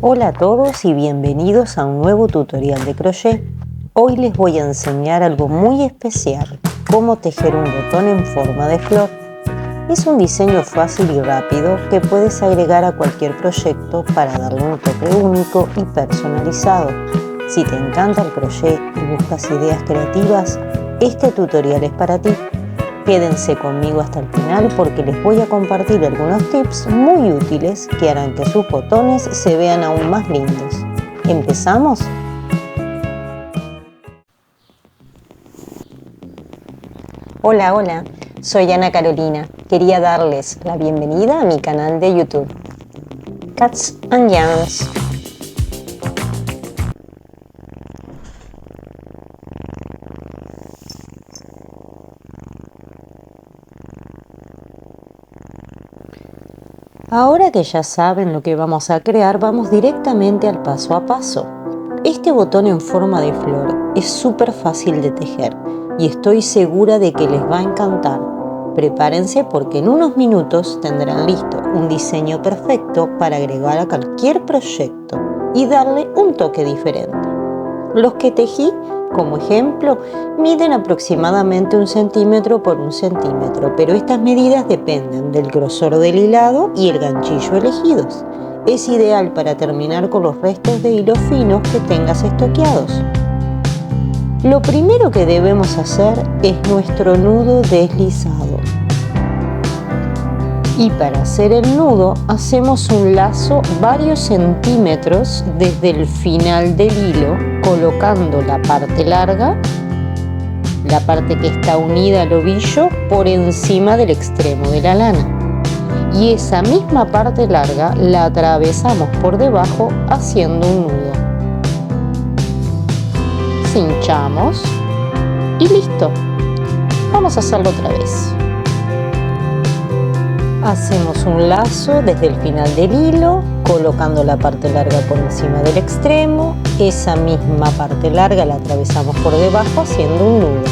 Hola a todos y bienvenidos a un nuevo tutorial de crochet. Hoy les voy a enseñar algo muy especial, cómo tejer un botón en forma de flor. Es un diseño fácil y rápido que puedes agregar a cualquier proyecto para darle un toque único y personalizado. Si te encanta el crochet y buscas ideas creativas, este tutorial es para ti. Quédense conmigo hasta el final porque les voy a compartir algunos tips muy útiles que harán que sus botones se vean aún más lindos. ¿Empezamos? Hola, soy Ana Carolina. Quería darles la bienvenida a mi canal de YouTube, Cats and Yarns. Ahora que ya saben lo que vamos a crear, vamos directamente al paso a paso. Este botón en forma de flor es súper fácil de tejer y estoy segura de que les va a encantar. Prepárense porque en unos minutos tendrán listo un diseño perfecto para agregar a cualquier proyecto y darle un toque diferente. Los que tejí, como ejemplo, miden aproximadamente 1 centímetro por 1 centímetro, pero estas medidas dependen del grosor del hilado y el ganchillo elegidos. Es ideal para terminar con los restos de hilos finos que tengas estoqueados. Lo primero que debemos hacer es nuestro nudo deslizado. Y para hacer el nudo hacemos un lazo varios centímetros desde el final del hilo, colocando la parte larga, la parte que está unida al ovillo, por encima del extremo de la lana. Y esa misma parte larga la atravesamos por debajo haciendo un nudo. Cinchamos y listo. Vamos a hacerlo otra vez. Hacemos un lazo desde el final del hilo, colocando la parte larga por encima del extremo. Esa misma parte larga la atravesamos por debajo haciendo un nudo.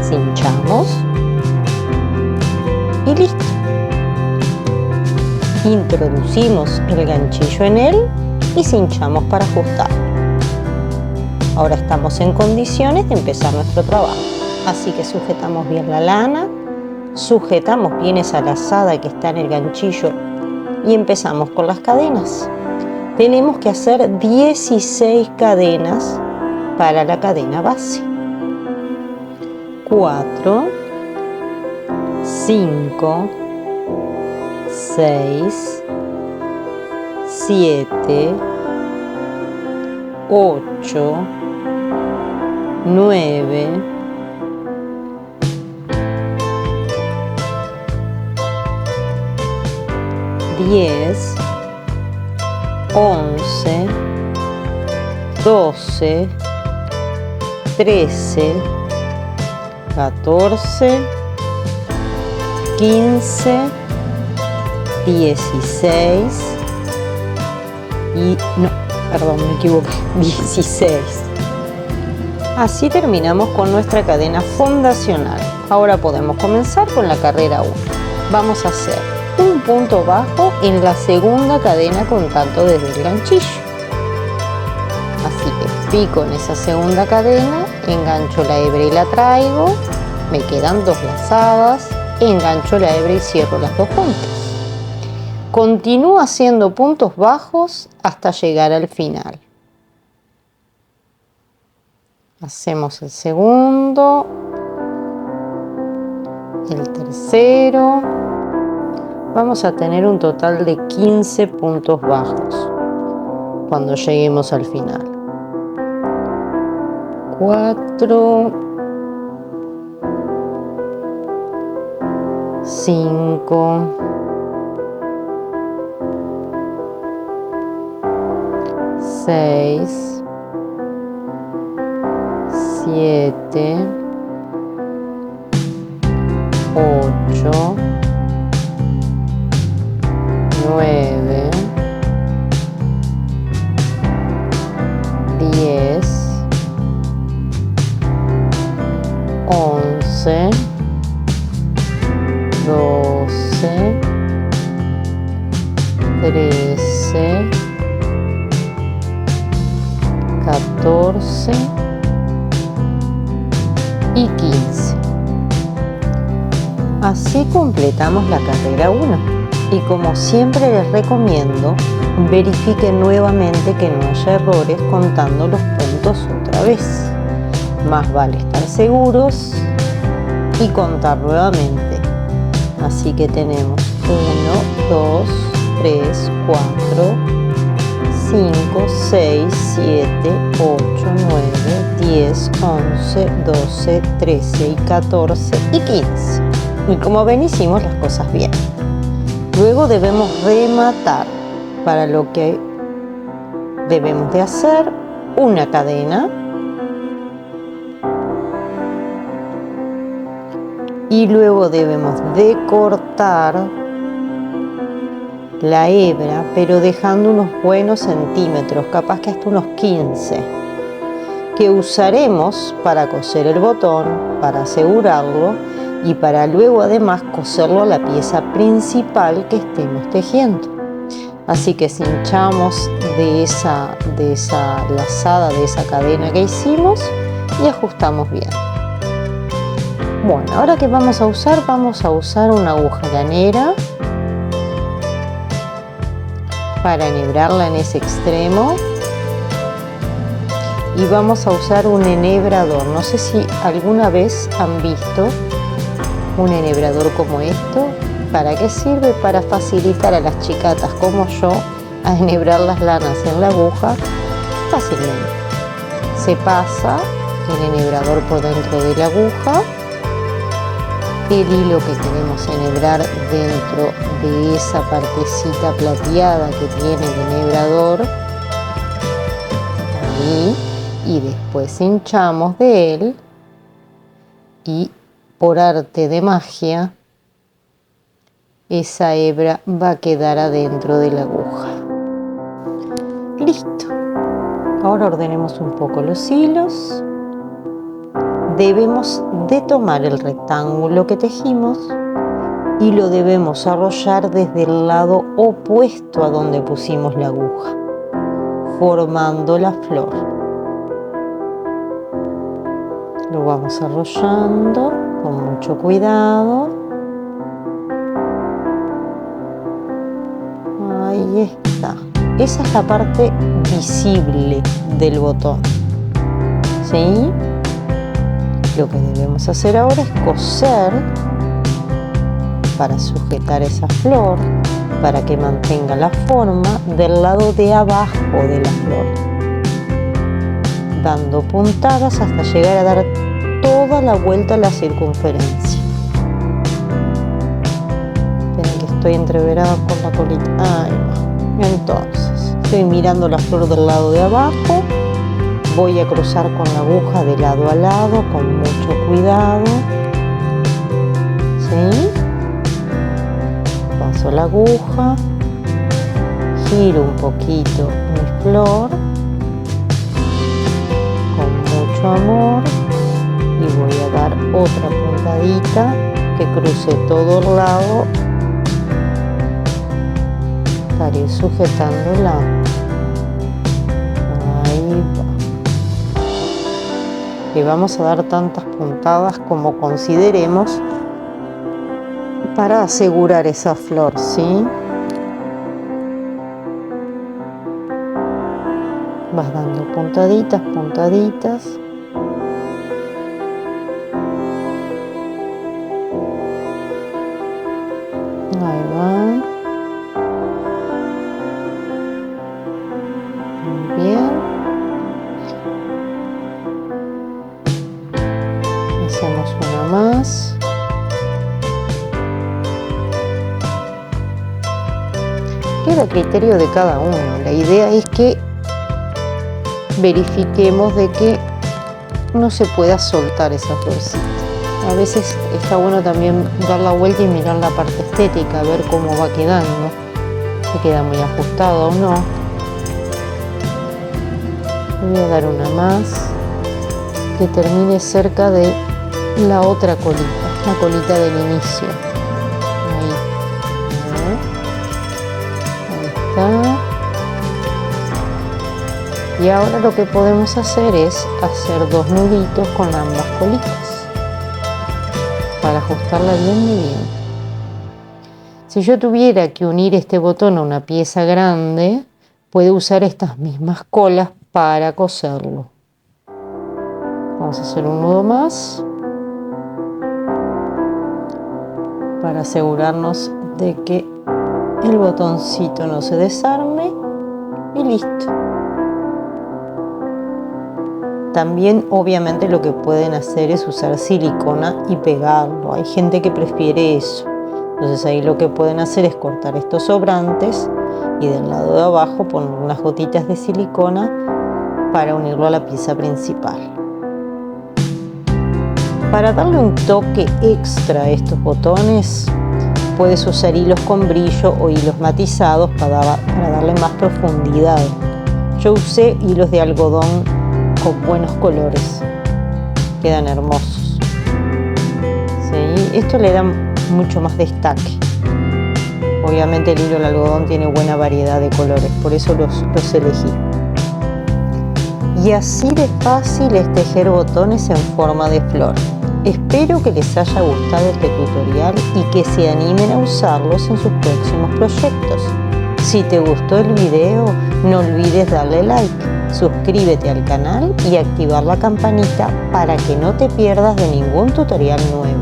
Cinchamos y listo. Introducimos el ganchillo en él y cinchamos para ajustar. Ahora estamos en condiciones de empezar nuestro trabajo. Así que sujetamos bien la lana. Sujetamos bien esa lazada que está en el ganchillo y empezamos con las cadenas. Tenemos que hacer 16 cadenas para la cadena base. 4, 5, 6, 7, 8, 9, 10, 11, 12, 13, 14, 15, 16 y... me equivoqué, 16. Así terminamos con nuestra cadena fundacional. Ahora podemos comenzar con la carrera 1. Vamos a hacer un punto bajo en la segunda cadena contando desde el ganchillo. Así que pico en esa segunda cadena, engancho la hebra y la traigo, me quedan 2 lazadas, engancho la hebra y cierro las 2 puntas. Continúo haciendo puntos bajos hasta llegar al final. Hacemos el segundo, el tercero. Vamos a tener un total de 15 puntos bajos cuando lleguemos al final. 4, 5, 6, 7, 8, 9, 10, 11, 12, 13, 14 y 15. Así completamos la carrera 1 y como siempre les recomiendo, verifiquen nuevamente que no haya errores contando los puntos otra vez. Más vale estar seguros y contar nuevamente. Así que tenemos 1, 2, 3, 4, 5, 6, 7, 8, 9, 10, 11, 12, 13 y 14 y 15. Y como ven, hicimos las cosas bien. Luego debemos rematar, para lo que debemos de hacer una cadena y luego debemos de cortar la hebra, pero dejando unos buenos centímetros, capaz que hasta unos 15, que usaremos para coser el botón, para asegurarlo y para luego además coserlo a la pieza principal que estemos tejiendo. Así que cinchamos de esa lazada, de esa cadena que hicimos y ajustamos bien. Bueno, ahora que vamos a usar una aguja llanera para enhebrarla en ese extremo y vamos a usar un enhebrador. No sé si alguna vez han visto un enhebrador como esto. ¿Para qué sirve? Para facilitar a las chicatas como yo a enhebrar las lanas en la aguja fácilmente. Se pasa el enhebrador por dentro de la aguja, el hilo que queremos enhebrar dentro de esa partecita plateada que tiene el enhebrador ahí, y después hinchamos de él y por arte de magia esa hebra va a quedar adentro de la aguja. Listo. Ahora ordenemos un poco los hilos. Debemos de tomar el rectángulo que tejimos y lo debemos arrollar desde el lado opuesto a donde pusimos la aguja, formando la flor. Lo vamos arrollando con mucho cuidado. Ahí está. Esa es la parte visible del botón. ¿Sí? Lo que debemos hacer ahora es coser para sujetar esa flor, para que mantenga la forma del lado de abajo de la flor, dando puntadas hasta llegar a dar toda la vuelta a la circunferencia. Esperen que estoy entreverada por la colita. Ahí va. Entonces, estoy mirando la flor del lado de abajo. Voy a cruzar con la aguja de lado a lado con mucho cuidado. ¿Sí? Paso la aguja, giro un poquito mi flor con mucho amor y voy a dar otra puntadita que cruce todo el lado. Estaré sujetándola. Ahí va. Le vamos a dar tantas puntadas como consideremos para asegurar esa flor, ¿sí? Vas dando puntaditas, puntaditas. Ahí va. Muy bien. Hacemos una más. Queda a criterio de cada uno. La idea es que verifiquemos de que no se pueda soltar esa florcita. A veces está bueno también dar la vuelta y mirar la parte estética, a ver cómo va quedando, si queda muy ajustado o no. Voy a dar una más que termine cerca de la otra colita, la colita del inicio. Ahí. Ahí está. Y ahora lo que podemos hacer es hacer 2 nuditos con ambas colitas para ajustarla bien de bien. Si yo tuviera que unir este botón a una pieza grande, puedo usar estas mismas colas para coserlo. Vamos a hacer un nudo más para asegurarnos de que el botoncito no se desarme y listo. También obviamente lo que pueden hacer es usar silicona y pegarlo. Hay gente que prefiere eso. Entonces ahí lo que pueden hacer es cortar estos sobrantes y del lado de abajo poner unas gotitas de silicona para unirlo a la pieza principal. Para darle un toque extra a estos botones, puedes usar hilos con brillo o hilos matizados para darle más profundidad. Yo usé hilos de algodón con buenos colores, quedan hermosos. ¿Sí? Esto le da mucho más destaque. Obviamente el hilo de algodón tiene buena variedad de colores, por eso los elegí. Y así de fácil es tejer botones en forma de flor. Espero que les haya gustado este tutorial y que se animen a usarlos en sus próximos proyectos. Si te gustó el video, no olvides darle like, suscríbete al canal y activar la campanita para que no te pierdas de ningún tutorial nuevo.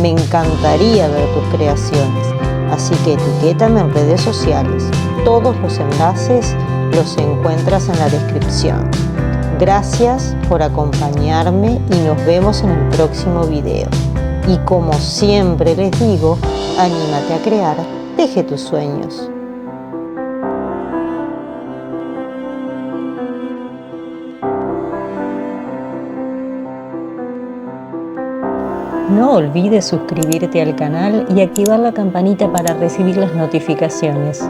Me encantaría ver tus creaciones, así que etiquétame en redes sociales. Todos los enlaces los encuentras en la descripción. Gracias por acompañarme y nos vemos en el próximo video. Y como siempre les digo, anímate a crear, teje tus sueños. No olvides suscribirte al canal y activar la campanita para recibir las notificaciones.